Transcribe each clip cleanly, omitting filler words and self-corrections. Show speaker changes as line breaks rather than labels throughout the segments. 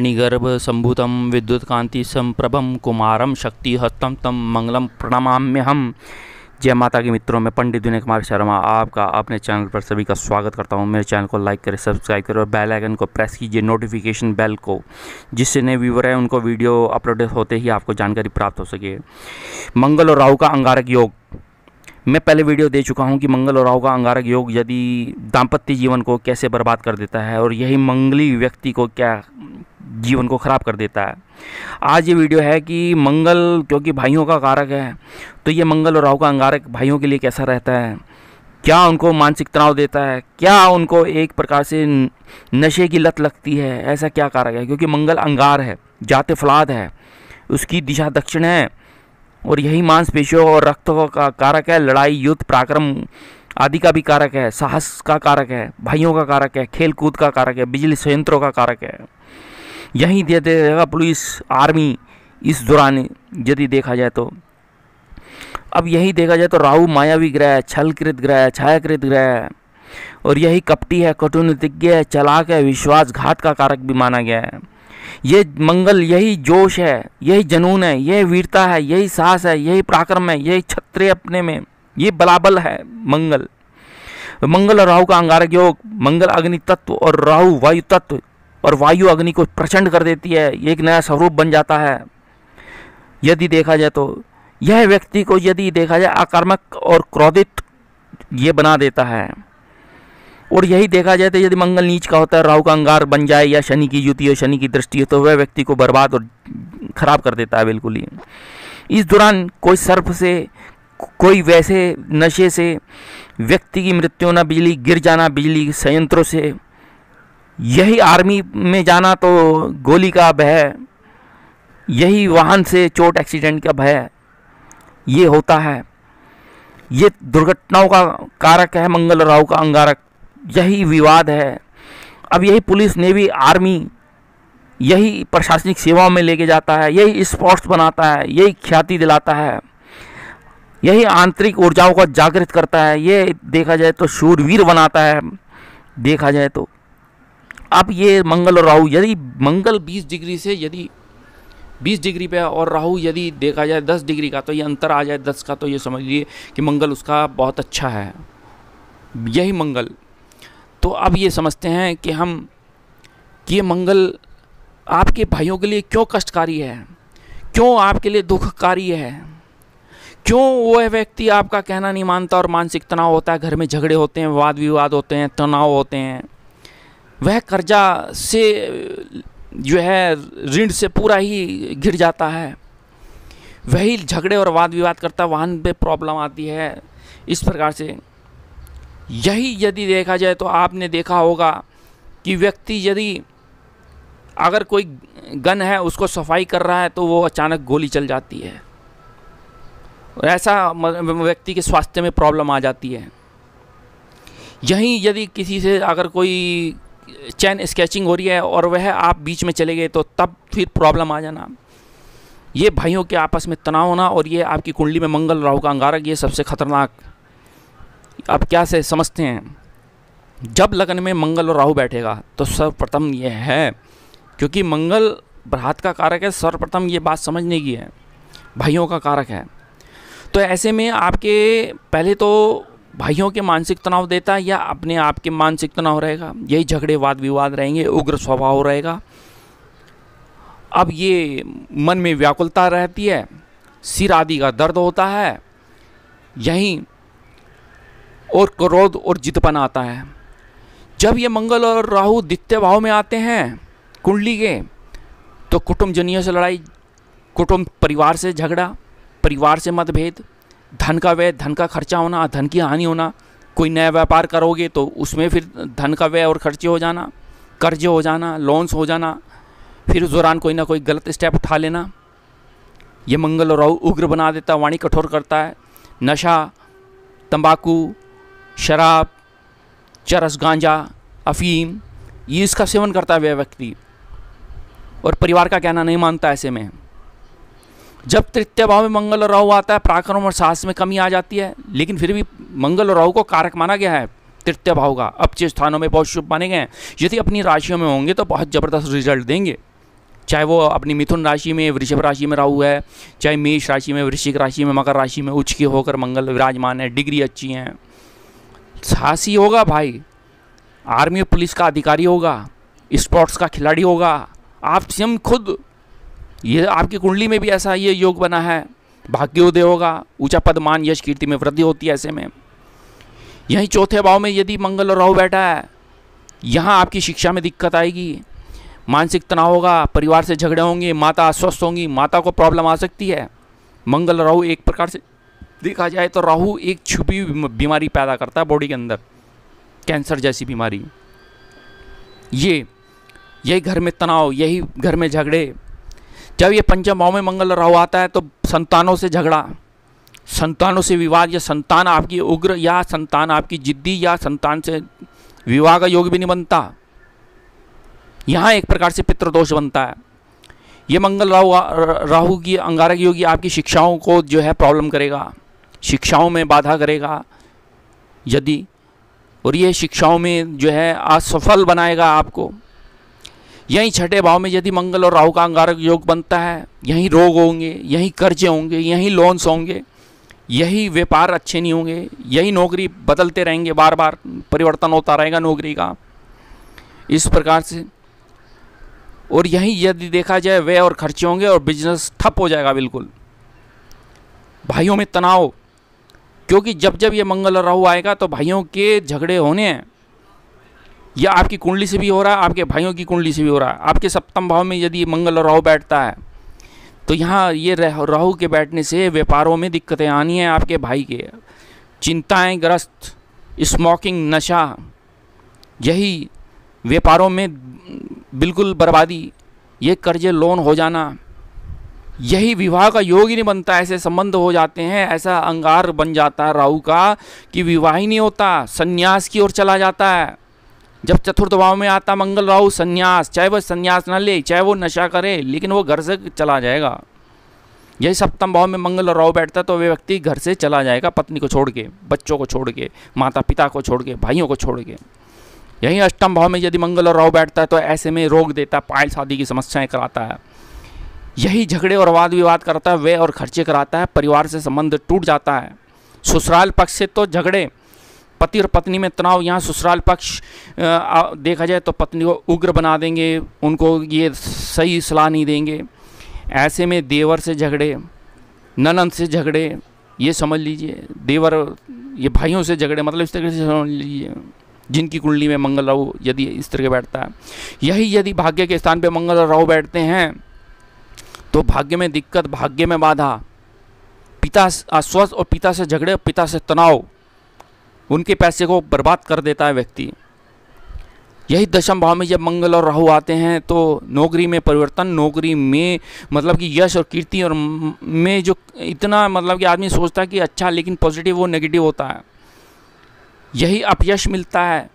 मणिगर्भ संभूतं विद्युत्कांति संप्रभम कुमारम शक्तिहस्तं तम मंगलम प्रणमाम्यहम। जय माता के मित्रों, मैं पंडित विनय कुमार शर्मा आपका अपने चैनल पर सभी का स्वागत करता हूं। मेरे चैनल को लाइक करें, सब्सक्राइब करें और बेल आइकन को प्रेस कीजिए, नोटिफिकेशन बेल को, जिससे नए व्यूवर है उनको वीडियो अपलोड होते ही आपको जानकारी प्राप्त हो सके। मंगल और राहु का अंगारक योग, मैं पहले वीडियो दे चुका हूं कि मंगल और राहु का अंगारक योग यदि दाम्पत्य जीवन को कैसे बर्बाद कर देता है और यही मंगली व्यक्ति को क्या जीवन को ख़राब कर देता है। आज ये वीडियो है कि मंगल क्योंकि भाइयों का कारक है, तो ये मंगल और राहु का अंगारक भाइयों के लिए कैसा रहता है, क्या उनको मानसिक तनाव देता है, क्या उनको एक प्रकार से नशे की लत लगती है, ऐसा क्या कारक है। क्योंकि मंगल अंगार है, जाते फलाद है, उसकी दिशा दक्षिण है और यही मांसपेशियों और रक्त का कारक है। लड़ाई, युद्ध, पराक्रम आदि का भी कारक है, साहस का कारक है, भाइयों का कारक है, खेल कूद का कारक है, बिजली संयंत्रों का कारक है। यहीं दे देगा पुलिस, आर्मी इस दौरान यदि देखा जाए तो। अब यही देखा जाए तो राहु मायावी ग्रह है, छलकृत ग्रह है, छायाकृत ग्रह है और यही कपटी है, कटुनीतिज्ञ है, चालाक है, विश्वासघात का कारक भी माना गया है। ये मंगल यही जोश है, यही जुनून है, यही वीरता है, यही साहस है, यही पराक्रम है, यही क्षत्रिय अपने में, ये बलाबल है मंगल। मंगल और राहु का अंगारक योग, मंगल अग्नि तत्व और राहु वायु तत्व, और वायु अग्नि को प्रचंड कर देती है, एक नया स्वरूप बन जाता है। यदि देखा जाए तो यह व्यक्ति को यदि देखा जाए आक्रामक और क्रोधित ये बना देता है। और यही देखा जाए तो यदि मंगल नीच का होता है, राहु का अंगार बन जाए या शनि की युति हो, शनि की दृष्टि हो, तो वह व्यक्ति को बर्बाद और खराब कर देता है बिल्कुल ही। इस दौरान कोई सर्प से, कोई वैसे नशे से व्यक्ति की मृत्यु होना, बिजली गिर जाना, बिजली संयंत्रों से, यही आर्मी में जाना तो गोली का भय, यही वाहन से चोट एक्सीडेंट का भय ये होता है। ये दुर्घटनाओं का कारक है मंगल और राहु का अंगारक, यही विवाद है। अब यही पुलिस, नेवी, आर्मी यही प्रशासनिक सेवाओं में लेके जाता है, यही स्पोर्ट्स बनाता है, यही ख्याति दिलाता है, यही आंतरिक ऊर्जाओं को जागृत करता है, ये देखा जाए तो शूरवीर बनाता है देखा जाए तो। अब ये मंगल और राहु, यदि मंगल 20 डिग्री से यदि 20 डिग्री पे और राहु यदि देखा जाए 10 डिग्री का, तो ये अंतर आ जाए 10 का, तो ये समझ लीजिए कि मंगल उसका बहुत अच्छा है, यही मंगल। तो अब ये समझते हैं कि हम कि ये मंगल आपके भाइयों के लिए क्यों कष्टकारी है, क्यों आपके लिए दुखकारी है, क्यों वह व्यक्ति आपका कहना नहीं मानता और मानसिक तनाव होता है, घर में झगड़े होते हैं, वाद विवाद होते हैं, तनाव होते हैं, वह कर्जा से जो है ऋण से पूरा ही घिर जाता है, वही झगड़े और वाद विवाद करता है, वाहन पे प्रॉब्लम आती है, इस प्रकार से। यही यदि देखा जाए तो आपने देखा होगा कि व्यक्ति यदि अगर कोई गन है उसको सफाई कर रहा है तो वो अचानक गोली चल जाती है, और ऐसा व्यक्ति के स्वास्थ्य में प्रॉब्लम आ जाती है। यहीं यदि किसी से अगर कोई चैन स्केचिंग हो रही है और वह आप बीच में चले गए तो तब फिर प्रॉब्लम आ जाना। ये भाइयों के आपस में तनाव होना, और ये आपकी कुंडली में मंगल राहु का अंगारक, ये सबसे खतरनाक। आप क्या से समझते हैं, जब लगन में मंगल और राहु बैठेगा तो सर्वप्रथम ये है, क्योंकि मंगल बृहत का कारक है, सर्वप्रथम ये बात समझने की है, भाइयों का कारक है। तो ऐसे में आपके पहले तो भाइयों के मानसिक तनाव देता है या अपने आप के मानसिक तनाव रहेगा, यही झगड़े वाद विवाद रहेंगे, उग्र स्वभाव रहेगा। अब ये मन में व्याकुलता रहती है, सिर आदि का दर्द होता है, यहीं और क्रोध और जिदपन आता है। जब ये मंगल और राहु द्वितीय भाव में आते हैं कुंडली के, तो कुटुंबजनियों से लड़ाई, कुटुंब परिवार से झगड़ा, परिवार से मतभेद, धन का व्यय, धन का खर्चा होना, धन की हानि होना। कोई नया व्यापार करोगे तो उसमें फिर धन का व्यय और खर्चे हो जाना, कर्जे हो जाना, लोन्स हो जाना, फिर उस दौरान कोई ना कोई गलत स्टेप उठा लेना। ये मंगल और राहु उग्र बना देता है, वाणी कठोर करता है। नशा, तंबाकू, शराब, चरस, गांजा, अफीम, ये इसका सेवन करता है वह व्यक्ति, और परिवार का कहना नहीं मानता। ऐसे में जब तृतीय भाव में मंगल और राहु आता है, पराक्रम और साहस में कमी आ जाती है, लेकिन फिर भी मंगल और राहु को कारक माना गया है तृतीय भाव का। अच्छे स्थानों में बहुत शुभ माने गए हैं, यदि अपनी राशियों में होंगे तो बहुत ज़बरदस्त रिजल्ट देंगे। चाहे वो अपनी मिथुन राशि में, वृषभ राशि में राहु है, चाहे मेष राशि में, वृश्चिक राशि में, मकर राशि में उच्च के होकर मंगल विराजमान है, डिग्री अच्छी है, साहसी होगा भाई, आर्मी और पुलिस का अधिकारी होगा, स्पोर्ट्स का खिलाड़ी होगा, आप स्वयं खुद, ये आपकी कुंडली में भी ऐसा ये योग बना है, भाग्योदय होगा, ऊंचा पद मान यश कीर्ति में वृद्धि होती है। ऐसे में यहीं चौथे भाव में यदि मंगल और राहु बैठा है, यहाँ आपकी शिक्षा में दिक्कत आएगी, मानसिक तनाव होगा, परिवार से झगड़े होंगे, माता अस्वस्थ होंगी, माता को प्रॉब्लम आ सकती है। मंगल राहु एक प्रकार से देखा जाए तो राहु एक छुपी बीमारी पैदा करता है बॉडी के अंदर, कैंसर जैसी बीमारी। यही घर में तनाव, यही घर में झगड़े। जब ये पंचम भाव में मंगल राहु आता है तो संतानों से झगड़ा, संतानों से विवाद, या संतान आपकी उग्र, या संतान आपकी जिद्दी, या संतान से विवाह का योग भी नहीं बनता। यहाँ एक प्रकार से पितृदोष बनता है। ये मंगल राहु की अंगारक योगी आपकी शिक्षाओं को जो है प्रॉब्लम करेगा, शिक्षाओं में बाधा करेगा यदि, और ये शिक्षाओं में जो है असफल बनाएगा आपको। यहीं छठे भाव में यदि मंगल और राहु का अंगारक योग बनता है, यहीं रोग होंगे, यहीं कर्जे होंगे, यहीं लोन्स होंगे, यही व्यापार अच्छे नहीं होंगे, यही नौकरी बदलते रहेंगे, बार बार परिवर्तन होता रहेगा नौकरी का, इस प्रकार से। और यहीं यदि देखा जाए व्यय और खर्चे होंगे और बिजनेस ठप हो जाएगा बिल्कुल। भाइयों में तनाव, क्योंकि जब जब ये मंगल और राहु आएगा तो भाइयों के झगड़े होने हैं, या आपकी कुंडली से भी हो रहा है, आपके भाइयों की कुंडली से भी हो रहा है। आपके सप्तम भाव में यदि मंगल और राहु बैठता है तो यहाँ ये राहु के बैठने से व्यापारों में दिक्कतें आनी है आपके भाई के, चिंताएं ग्रस्त, स्मोकिंग, नशा, यही व्यापारों में बिल्कुल बर्बादी, ये कर्जे लोन हो जाना, यही विवाह का योग ही नहीं बनता, ऐसे संबंध हो जाते हैं, ऐसा अंगार बन जाता है राहु का कि विवाह ही नहीं होता, संन्यास की ओर चला जाता है। जब चतुर्थ भाव में आता मंगल राहु, संन्यास, चाहे वह संन्यास न ले, चाहे वो नशा करे, लेकिन वो घर से चला जाएगा। यही सप्तम भाव में मंगल और राहु बैठता है तो वे व्यक्ति घर से चला जाएगा, पत्नी को छोड़ के, बच्चों को छोड़ के, माता पिता को छोड़ के, भाइयों को छोड़ के। यहीं अष्टम भाव में यदि मंगल और राहु बैठता है तो ऐसे में रोग देता, पाइल्स आदि की समस्याएं कराता है, यही झगड़े और वाद विवाद करता है, व्यय और खर्चे कराता है, परिवार से संबंध टूट जाता है। ससुराल पक्ष से तो झगड़े, पति और पत्नी में तनाव, यहाँ ससुराल पक्ष देखा जाए तो पत्नी को उग्र बना देंगे, उनको ये सही सलाह नहीं देंगे। ऐसे में देवर से झगड़े, ननंद से झगड़े, ये समझ लीजिए, देवर ये भाइयों से झगड़े, मतलब इस तरह से समझ लीजिए जिनकी कुंडली में मंगल राहु यदि इस तरह के बैठता है। यही यदि भाग्य के स्थान पे मंगल और राहु बैठते हैं तो भाग्य में दिक्कत, भाग्य में बाधा, पिता अस्वस्थ और पिता से झगड़े, पिता से तनाव, उनके पैसे को बर्बाद कर देता है व्यक्ति। यही दशम भाव में जब मंगल और राहु आते हैं तो नौकरी में परिवर्तन, नौकरी में मतलब कि यश और कीर्ति और में जो इतना मतलब कि आदमी सोचता है कि अच्छा, लेकिन पॉजिटिव वो नेगेटिव होता है। यही अपयश मिलता है,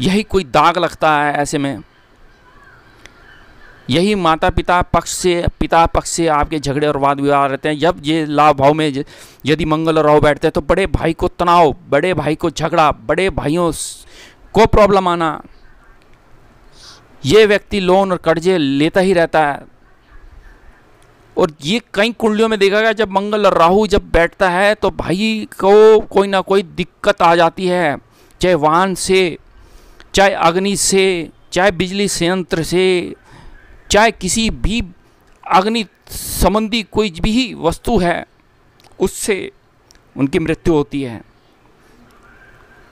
यही कोई दाग लगता है। ऐसे में यही माता पिता पक्ष से आपके झगड़े और वाद विवाद रहते हैं। जब ये लाभ भाव में यदि मंगल और राहु बैठते हैं तो बड़े भाई को तनाव, बड़े भाई को झगड़ा, बड़े भाइयों को प्रॉब्लम आना, ये व्यक्ति लोन और कर्जे लेता ही रहता है। और ये कई कुंडलियों में देखा गया, जब मंगल और राहु जब बैठता है तो भाई को कोई ना कोई दिक्कत आ जाती है, चाहे वाहन से, चाहे अग्नि से, चाहे बिजली संयंत्र से, चाहे किसी भी अग्नि संबंधी कोई भी वस्तु है उससे उनकी मृत्यु होती है।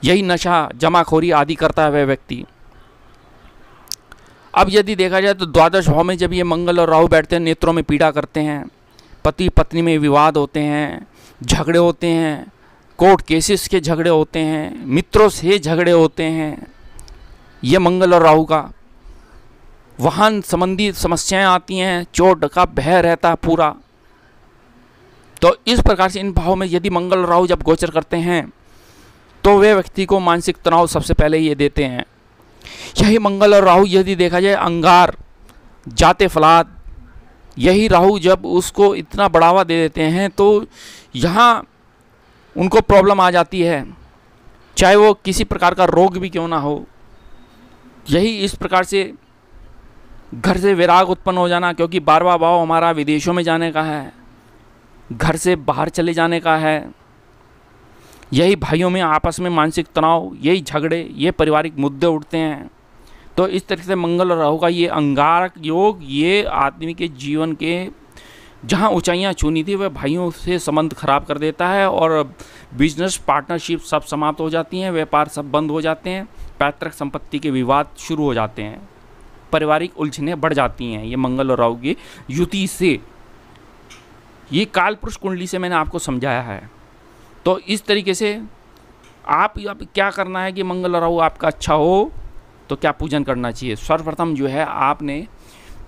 यही नशा, जमाखोरी आदि करता है वह व्यक्ति। अब यदि देखा जाए तो द्वादश भाव में जब ये मंगल और राहु बैठते हैं, नेत्रों में पीड़ा करते हैं, पति पत्नी में विवाद होते हैं, झगड़े होते हैं, कोर्ट केसेस के झगड़े होते हैं, मित्रों से झगड़े होते हैं। ये मंगल और राहु का, वाहन संबंधी समस्याएं आती हैं, चोट का भय रहता है पूरा। तो इस प्रकार से इन भाव में यदि मंगल और राहु जब गोचर करते हैं तो वे व्यक्ति को मानसिक तनाव सबसे पहले ये देते हैं। यही मंगल और राहु यदि देखा जाए अंगार, जाते फलाद, यही राहु जब उसको इतना बढ़ावा दे देते हैं तो यहाँ उनको प्रॉब्लम आ जाती है, चाहे वो किसी प्रकार का रोग भी क्यों ना हो। यही इस प्रकार से घर से विराग उत्पन्न हो जाना, क्योंकि 12वां भाव हमारा विदेशों में जाने का है, घर से बाहर चले जाने का है। यही भाइयों में आपस में मानसिक तनाव, यही झगड़े, ये पारिवारिक मुद्दे उठते हैं। तो इस तरह से मंगल और राहु का ये अंगारक योग, ये आदमी के जीवन के जहाँ ऊंचाइयाँ छूनी थी वह भाइयों से संबंध खराब कर देता है, और बिजनेस पार्टनरशिप सब समाप्त हो जाती हैं, व्यापार सब बंद हो जाते हैं, पैतृक संपत्ति के विवाद शुरू हो जाते हैं, पारिवारिक उलझनें बढ़ जाती हैं। ये मंगल और राहु की युति से, ये काल पुरुष कुंडली से मैंने आपको समझाया है। तो इस तरीके से आप क्या करना है कि मंगल और राहु आपका अच्छा हो तो क्या पूजन करना चाहिए। सर्वप्रथम जो है आपने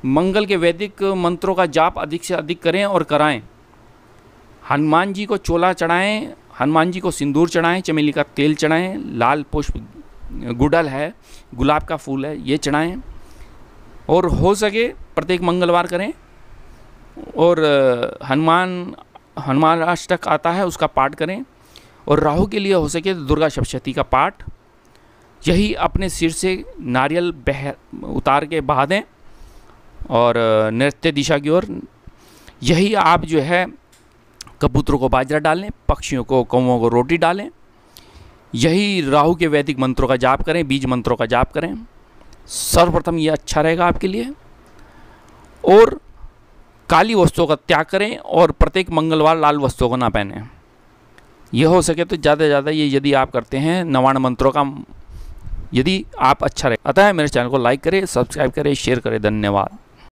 मंगल के वैदिक मंत्रों का जाप अधिक से अधिक करें और कराएं। हनुमान जी को चोला चढ़ाएं, हनुमान जी को सिंदूर चढ़ाएं, चमेली का तेल चढ़ाएं, लाल पुष्प गुड़हल है, गुलाब का फूल है, ये चढ़ाएं, और हो सके प्रत्येक मंगलवार करें। और हनुमान अष्टक आता है उसका पाठ करें, और राहु के लिए हो सके तो दुर्गा सप्तशती का पाठ। यही अपने सिर से नारियल उतार के बहा दें और नृत्य दिशा की ओर। यही आप जो है कबूतरों को बाजरा डालें, पक्षियों को, कौवों को रोटी डालें। यही राहु के वैदिक मंत्रों का जाप करें, बीज मंत्रों का जाप करें। सर्वप्रथम ये अच्छा रहेगा आपके लिए। और काली वस्तुओं का त्याग करें और प्रत्येक मंगलवार लाल वस्तुओं को ना पहने। यह हो सके तो ज़्यादा से ज़्यादा ये यदि आप करते हैं 99 मंत्रों का, यदि आप अच्छा रहे। अतः मेरे चैनल को लाइक करें, सब्सक्राइब करें, शेयर करें। धन्यवाद।